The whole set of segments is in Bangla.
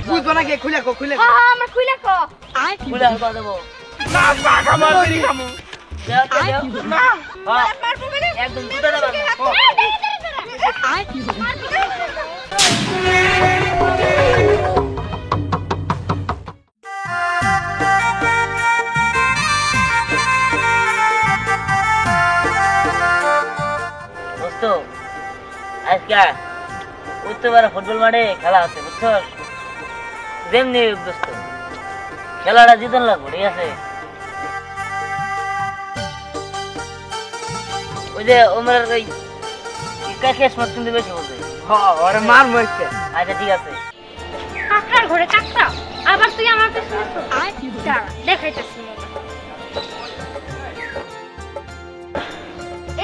বুঝবো না কে খুলে খুলে আমার খুলে কো খুলে কো দেবো না পাকা মারি খামু না মারবো মানে একদম দুটো না দোস্ত আজকে উত্তরপাড়া ফুটবল মাঠে খেলা আছে বুঝছো যেমনি দোস্ত খেলাটা জিতন লাগবো ঠিক আছে ওই যে ওমরের ওই শেষ মাঠ কিন্তু বেশি বলছে ওরে মার মরছে আচ্ছা ঠিক আছে কাকড়ার ঘরে কাকড়া আবার তুই আমার পিছনে দাঁড়া দেখাইতেছি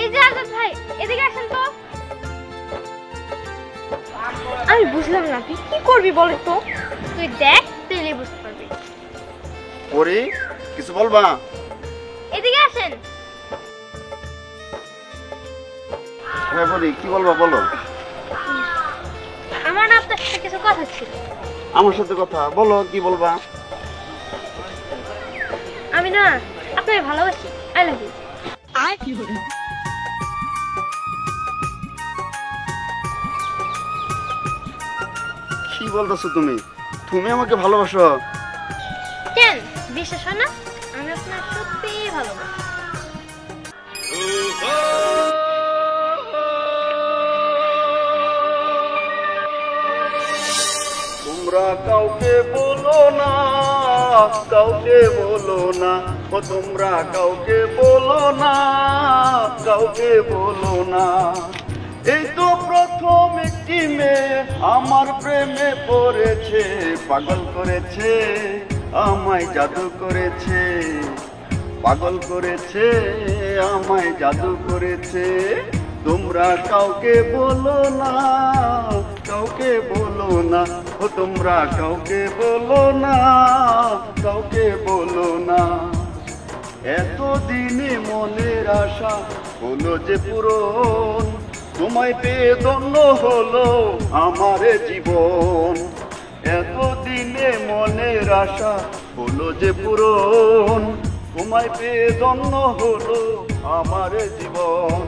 এই যে আজাদ ভাই এদিকে আসেন তো আমি বুঝলাম না তুই কি করবি বল তো তুই দেখ তুই বুঝতে পারবি ওরে কিছু বলবা এদিকে আসেন হ্যাঁ বলি কি বলবা বলো আমার না আপনার সাথে কিছু কথা ছিল আমার সাথে কথা বলো কি বলবা আমি না আপনাকে ভালোবাসি আই লাভ ইউ কি বলতেছো তুমি তুমি আমাকে ভালোবাসো কেন বিশ্বাস হয় না আমি আপনাকে সত্যি ভালোবাসি তোমরা কাউকে বলো না কাউকে বলো না ও তোমরা কাউকে বলো না কাউকে বলো না এই তো প্রথম একটি মেয়ে আমার প্রেমে পড়েছে পাগল করেছে আমায় জাদু করেছে পাগল করেছে আমায় জাদু করেছে তোমরা কাউকে বলো না কাউকে বলো না ও তোমরা কাউকে বলো না কাউকে বলো না এতদিনে মনের আশা হলো যে পূরণ তোমায় পেয়ে ধন্য হলো আমার জীবন এতদিনে মনের আশা হলো যে পূরণ তোমায় পেয়ে ধন্য হলো আমার জীবন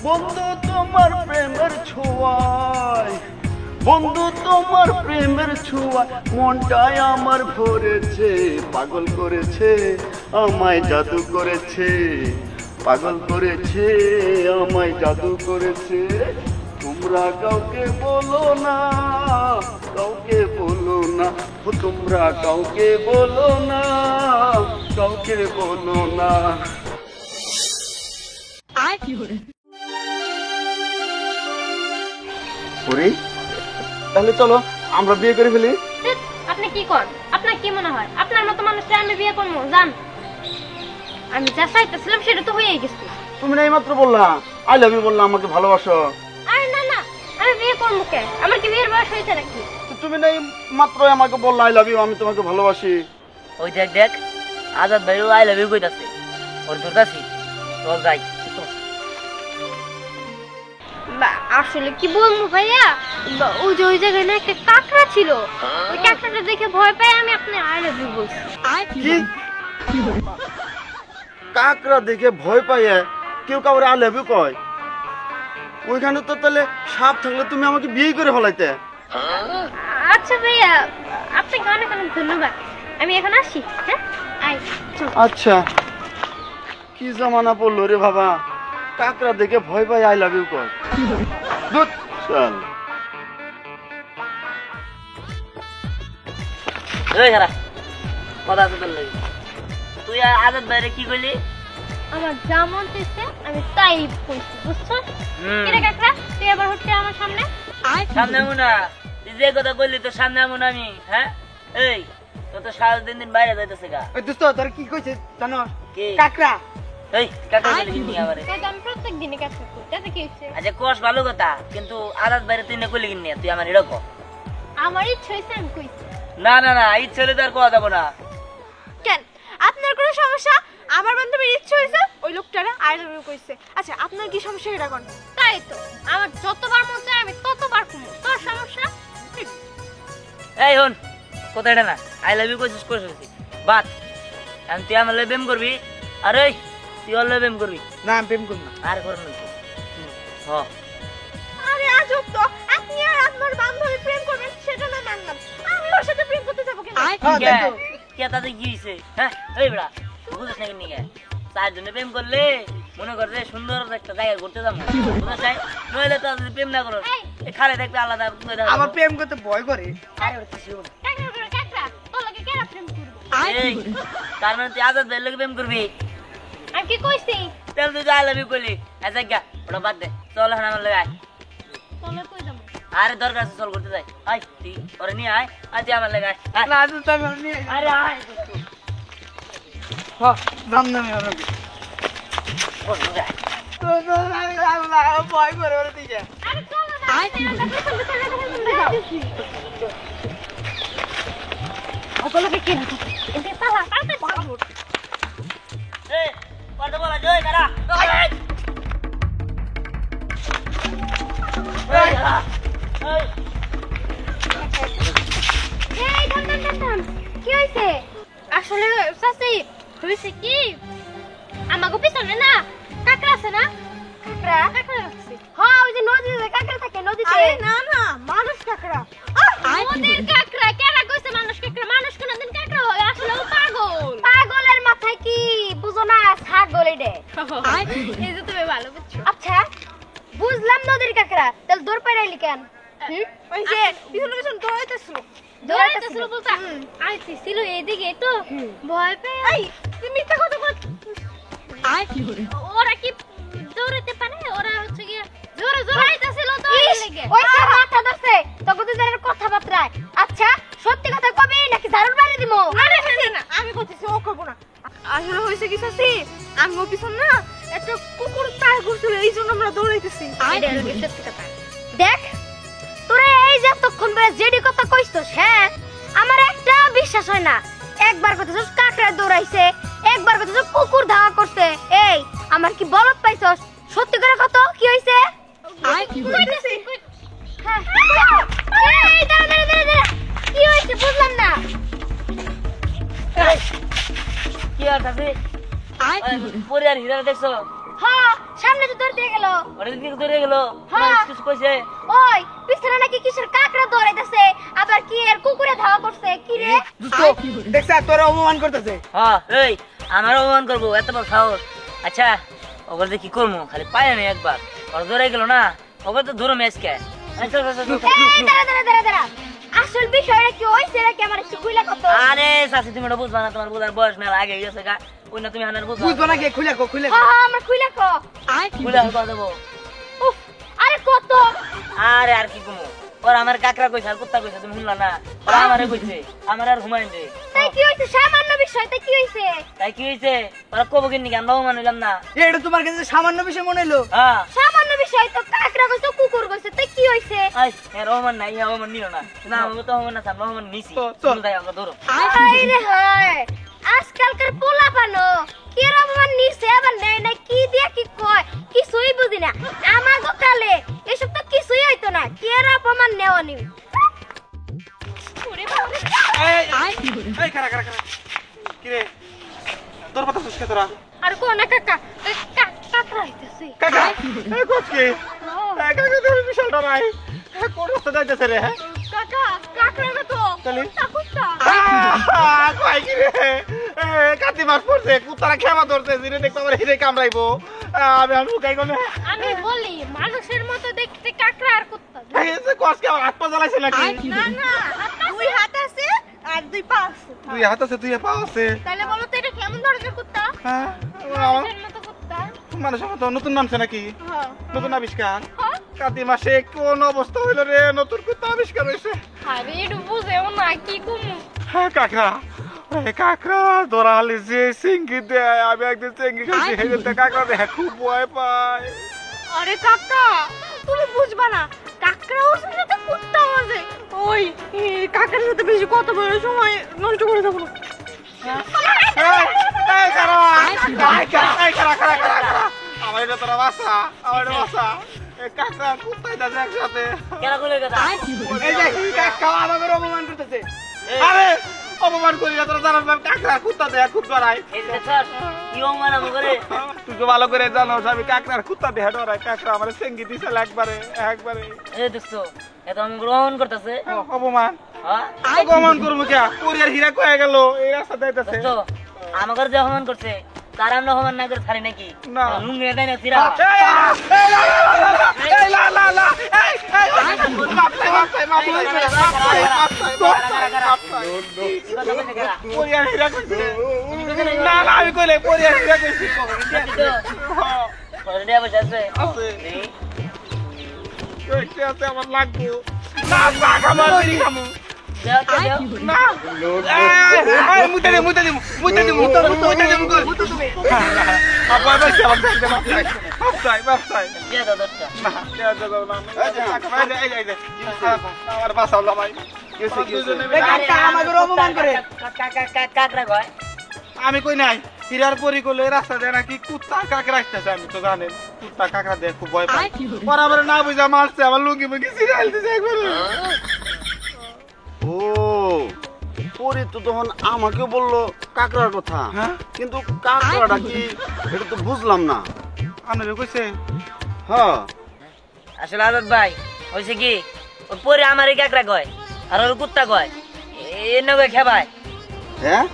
বন্ধু তোমার প্রেমের ছোঁয়ায় বন্ধু তোমার প্রেমের ছোঁয়ায় মনটাই আমার ভরেছে পাগল করেছে আমায় জাদু করেছে পাগল করেছে আমায় জাদু করেছে তোমরা কাউকে বলো না কাউকে বলো না ও তোমরা কাউকে বলো না কাউকে বলো না পুরি তাহলে চলো আমরা বিয়ে করে ফেলি আপনি কি করেন আপনার কি মনে হয় আপনার মতো মানুষটা আমি বিয়ে করবো জান আমি যা চাইতেছিলাম সেটা তো হয়েই গেছে তুমি না এইমাত্র বললা আই লাভ ইউ বললা আমাকে ভালোবাসো আরে না না আমি বিয়ে করবো কে আমার কি বিয়ের বয়স হয়েছে নাকি তুমি না মাত্র আমাকে বললা আই লাভ ইউ আমি তোমাকে ভালোবাসি ওই দেখ দেখ আজাদ ভাইও আই লাভ ইউ কইতাছে ওর তোর কাছে চল যাই আসলে কি বলবো ভাইয়া ওই যে ওই জায়গায় না একটা কাকড়া ছিল ওই কাকড়াটা দেখে ভয় পেয়ে আমি আপনি আই লাভ ইউ বলছি কি কাকড়া দেখে ভয় পাইয়া কেউ কাউরে আই লাভ ইউ কয় ওইখানে তো তাহলে সাপ থাকলে তুমি আমাকে বিয়ে করে ফেলাইতে আচ্ছা ভাইয়া আপনাকে অনেক অনেক ধন্যবাদ আমি এখন আসি হ্যাঁ আই আচ্ছা কি জামানা পড়লো রে বাবা কাকড়া দেখে ভয় পাই আই লাভ ইউ কয় দুধ চল এই খারা কথা তো বললি তুই আজাদ ভাইরে কি কইলি আমার যা মন চাইছে আমি তাই কইছি বুঝছো কিরে কাকড়া তুই আবার হচ্ছে আমার সামনে সামনে আমু না তুই যে কথা কইলি তো সামনে আমু না আমি হ্যাঁ এই তো তো সারা দিন দিন বাইরে যাইতেছে গা ওই দোস্ত তোর কি কইছে জানো কি কাকড়া এই কাকা বলি নি আমারে তাই তো আমি প্রত্যেক দিনে কাজ করি তাতে কি হচ্ছে আচ্ছা কোষ ভালো কথা কিন্তু আজাদ ভাইরে তুই না কইলি কিনি তুই আমার এরকম আমার ইচ্ছা হইছে আমি কইছি না না না ইচ্ছে হলে তো আর কথা দেবো না কেন আপনার কোনো সমস্যা আমার বান্ধবীর ইচ্ছা হইছে ওই লোকটারে আই লাভ ইউ কইছে আচ্ছা আপনার কি সমস্যা এটা কোন তাই এই তো আমার যতবার মন চায় আমি ততবার ঘুমো, তোর সমস্যা? এই হন কোথায় না আই লাভ ইউ কোশিস করছিস বাত এখন তুই আমার লগে প্রেম করবি আর এই তুই ওর লগে প্রেম করবি না আমি প্রেম করব না। আর করব না তুই। হ আরে আজব তো, আপনি আর আপনার বান্ধবী প্রেম করবেন সেটা না মানলাম, আমি ওর সাথে প্রেম করতে যাবো কেন? হ্যাঁ, কে তাই তো। কে তাতে কি হইছে হ্যাঁ এই বড়া তুই বুঝছ না কেন তার জন্য প্রেম করলে মনে কর যে সুন্দর একটা জায়গা ঘুরতে যাবো বুঝছ নাই নইলে তো যদি প্রেম না করো এই খালে দেখতে আলাদা আমার প্রেম করতে ভয় করে। আরে ওর কিছু না। কাকড়া করে কাকড়া, তোর লাগে কেন প্রেম করবো? এই তার মানে তুই আজাদ ভাইয়ের লগে প্রেম করবি আমি কি কইছি? তাহলে তুই আই লাভ ইউ কইলি আচ্ছা গা ওটা বাদ দে চল এখন আমার লগে আয় তোলে কই যাবো? আরে দরকার আছে চল করতে যাই আয় তুই ওরে নিয়ে আয় আজ আমার লগে আয় আয়। না তো আমি ওর নিয়ে আরে আয় হ্যাঁ দাম না আমি ওর ওর লগে আয়। তো আমি যাবো না, আমার ভয় করে ওর দিকে। আরে চলো না, ওগুলোকে কি না এতে তালা তাতে পাবো। এই কথা বলা জয় কারা এই কারা এই এই দাম দাম দাম দাম, কি হইছে? আসলে সাসি হইছে কি, আমাগো পিছনে না কাকড়া আছে না, কাকড়া কাকড়া আছে। হ্যাঁ ওই যে নদীতে কাকড়া থাকে নদীতে। আরে না না, মানুষ কাকড়া। নদীর কাকড়া কেন কইছে মানুষ কাকড়া? মানুষ কোনদিন কাকড়া হয়? আসলে ও পাগল। পাগলের মাথায় কি বুঝো না, ছাগল এডে। এই যে তুমি ভালো বুঝছো। আচ্ছা বুঝলাম নদীর কাকড়া, তাহলে দৌড় পাইরাইলি কেন? ওই যে পিছনে পিছনে দৌড়াইতেছিল। দৌড়াইতেছিল বলতে আইতেছিল এদিকে তো ভয় পেয়ে। এই তুমি মিথ্যা কথা বল। ওরা কি দৌড়াতে পারে? ওরা হচ্ছে কি জোরে জোরে আইতাছিল তো এই লাগে। ওই সব মাথা ধরছে তখন তো যারা কথাবার্তা। আচ্ছা সত্যি কথা কবি নাকি ঝাড়ুর বাইরে দিমু? আরে না আমি কইতেছি ও করব না। আসলে হইছে কি সাসি, আমি ও পিছন না একটা কুকুর পার করছিল, এই জন্য আমরা দৌড়াইতেছি। এটা হলো কি সত্যি কথা। দেখ তোরে এই যে তখন বলে যেডি কথা কইছস, হ্যাঁ আমার একটা বিশ্বাস হয় না। একবার কইছস কাকড়া দৌড়াইছে, একবার কইছস কুকুর ধাওয়া করছে। এই আমার কি বলত পাইছস? সত্যি করে কত কি হইছে? আই কি হইছে? এই দাঁড়া দাঁড়া দাঁড়া দাঁড়া, কি হইছে বুঝলাম না। এই, কি আর আছে পরে আর হীরা দেখছো হ্যাঁ সামনে তো দৌড় দিয়ে গেল। ওরে দিকে ধরে গেল হ্যাঁ। কিছু কইছে ওই পিছনে নাকি কিসের কাকড়া দৌড়াইতেছে, আবার কি এর কুকুরে ধাওয়া করছে। কি রে দুষ্ট দেখছ তোর অপমান করতেছে। হ্যাঁ এই আমার অপমান করবো এত বড় সাহস? আচ্ছা ওগুলো দিয়ে কি করবো? খালি পায় না একবার ওরা ধরে গেল না, ওগুলো তো ধরো ম্যাচ কে। এই দাঁড়া দাঁড়া দাঁড়া দাঁড়া, আসল বিষয়টা কি হইছে নাকি আমার একটু কইলা কত? আরে চাচি তুমি ওটা বুঝবা না, তোমার বুঝার বয়স মেলা আগে গেছে গা, ওই না তুমি হানার বুঝবা বুঝবো না কে খুলে কো খুলে হ্যাঁ হ্যাঁ আমার কইলা কো। বুঝলে আমি কথা দেবো। উফ আরে কত আরে আর কি কমো, ওরা আমার কাকড়া কইছে আর কুত্তা কইছে, তুমি শুনলা না? ওরা আমারে কইছে আমার আর ঘুমাইন দে। তাই কি হইছে? সামান্য বিষয় তাই কি হইছে? তাই কি হয়েছে? ওরা কব কিনি আমরা মানিলাম না। এটা তোমার কাছে সামান্য বিষয় মনে হলো? হ্যাঁ সামান্য বিষয় তো কাকড়া কইছে কুকুর কইছে তাই কি হইছে? আই এর রহমান নাই, ইয়া রহমান নিও না না, আমি তো রহমান না, আমরা রহমান নিছি। চল। তাই আমরা ধরো। আরে হায় আজকালকার পোলা পানো কি রকম নিছে আবার নেই না, কি দিয়া কি কয় কিছুই বুঝি না। আমাগো কালে এসব তো কিছুই হইতো না, কি রকম নেওয়া নি। ওরে বাবা এই খারা খারা খারা কি রে তোর কথা শুনছ তোরা আর কোন কাকা কাকড়া হইতাছে। কাকা এই কোচ কি কাকা তোর বিশালটা নাই কোন রাস্তা যাইতেছে রে? হ্যাঁ কাকা কাকড়া তো তাহলে? কুত্তা। কয় কি রে কাতি মাছ পড়ছে কুত্তারা খেমা ধরছে জিরে দেখতে আমার হিরে কামড়াইবো আমি আর লুকাই গেলে আমি বলি মানুষের মতো দেখতে কাকড়া আর কুত্তা। কসকে আমার হাত পা জ্বালাইছে নাকি? না না দুই হাত আছে আর দুই পা আছে। তুই হাত আছে তুই পা আছে তাহলে বলো তো এটা কেমন ধরনের কুত্তা? হ্যাঁ মানুষের মতো কুত্তা। মানুষের মতো নতুন নামছে নাকি? হ্যাঁ নতুন আবিষ্কার হ্যাঁ কাতি মাসে কোন অবস্থা হইলো রে নতুন কুত্তা আবিষ্কার হয়েছে? আরে একটু বুঝেও না কি কমু। হ্যাঁ কাকড়া কাকড়া দৌড়ালি যে সিঙ্গি দেয় আমি একদিন সিঙ্গি খাইছি হেঁটে কাকড়া দেখে খুব ভয় পায়। আরে কাকা তুমি বুঝবা না, কাকড়া ওর সাথে তো কুত্তা আছে। ওই কাকড়ার সাথে বেশি কত বড় সময় নষ্ট করে দেবো না। এই কারা, এই কারা, এই কারা, কারা, কারা, কারা। আমার এটা তোরা বাসা, আমার এটা বাসা। কাকড়া কোথায় যাচ্ছে একসাথে? কেন কইলে কথা এই যে কাকা আমাকে অপমান করতেছে। আরে অপমান করি না, তোরা জানাস না কাকড়া কুত্তা দেয়া খুব ডরাই। এই যে স্যার কি অপমান করে তুই তো ভালো করে জানোস আমি কাকড়ার কুত্তা দেয়া ডরাই। কাকড়া আমার সেঙ্গি দিছে একবারে একবারে। এই দেখছো এত আমি গ্রহণ করতেছে অপমান হ্যাঁ অপমান করবো কে? পরিয়ার হীরা কয়ে গেল এই রাস্তা যাইতেছে। দেখছো আমাকে যে অপমান করছে তার আমরা অপমান না করে ছাড়ি নাকি না। লুঙ্গি দেয় না সিরা আমি কইলে পরিয়ার হীরা কইছি। আমার লাগবো না, আমার বিড়ি খামু না। মুতে দে মুতে দে মুতে দে মুতে মুতে দে মুতে তুমি আবার বাস আমার দেখতে বাপসাই বাপসাই না দেয়া দাও না এই যে আমার বাসাও ভাই গেছে গেছে। কাকা আমাকে অপমান করে। কাকড়া কয় আমি কই নাই হিরার পরি করলে রাস্তা দেয় নাকি কুত্তা কাকড়া আসতেছে। আমি তো জানেন কুত্তা কাকড়া দেয় খুব ভয় পাই। বরাবর না বুঝা মারছে আমার লুঙ্গি মুঙ্গি সিরিয়াল দিছে একবার। ও পরি তো তখন আমাকে বললো কাকড়ার কথা, কিন্তু কাকড়াটা কি এটা তো বুঝলাম না। আপনারে কইছে? হ্যাঁ আসলে আজাদ ভাই হয়েছে কি ওর পরে আমার এই কাকড়া কয় আর ওর কুত্তা কয় এ নগে খেবায়। হ্যাঁ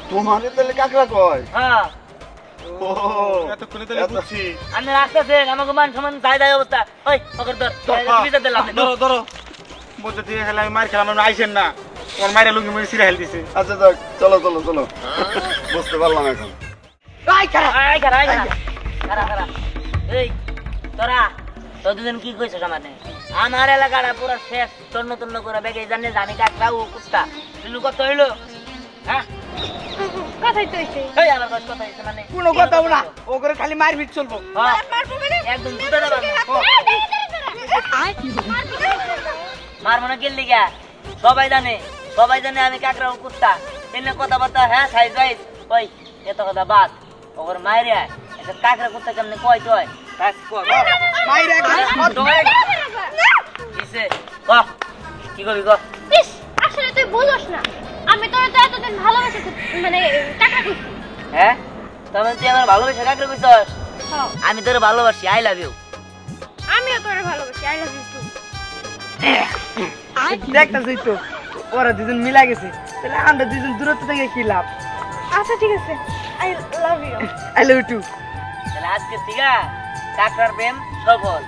তোমারে তাহলে কাকড়া কয়? হ্যাঁ ও এতক্ষণে তাহলে বুঝছি। আপনি আসতেছেন আমাকে মান সমান চাই দায় অবস্থা ওই পকর ধর বিচার দিলাম ধরো ধরো বলতে দিয়ে খেলে আমি মার খেলাম, আপনি আইসেন না তোমার মায়ের লুঙ্গি মুঙ্গি সিরিয়াল দিছে। আচ্ছা যাক চলো চলো চলো বুঝতে পারলাম এখন। এই খারাপ আই খারা আই খারা খারা খারা এই তোরা তো দুজন কি কইছিস আমারে আমার এলাকাটা পুরো শেষ তন্ন তন্ন করে বেগে জানে জানি কাকড়া ও কুত্তা তুই কত হইলো হ্যাঁ কথাই তো হইছে। এই আমার কথা হইছে মানে কোনো কথা না, ও করে খালি মারপিট চলবো। হ্যাঁ মারবো মানে? একদম দুটো দেবা এই, দাঁড়া, দাঁড়া। মার মনে গেল লিগা সবাই জানে আমি কাকড়া ও কুত্তা এনে কথাবার্তা হ্যাঁ সাইজ ওয়াইজ ওই এত কথা বাদ ওর মাইরে এটা কাকড়া কুত্তা কেমনে কয় তুই কাজ কর মাইরে কিসে বাহ কি করবি গো ইস, আসলে তুই বুঝোস না আমি তোর তো এতদিন ভালোবাসি মানে টাকা খুঁজছি। হ্যাঁ তবে তুই আমার ভালোবাসা কাকড়া কইছস হ্যাঁ, আমি তোর ভালোবাসি আই লাভ ইউ আমিও তোর ভালোবাসি। I love you too. দেখতেছিস তো ওরা দুজন মিলা গেছে, তাহলে আমরা দুজন দূরত্ব থেকে কি লাভ? আচ্ছা ঠিক আছে, I love you. I love you too. তাহলে আজকে থেকে কাকড়ার প্রেম সফল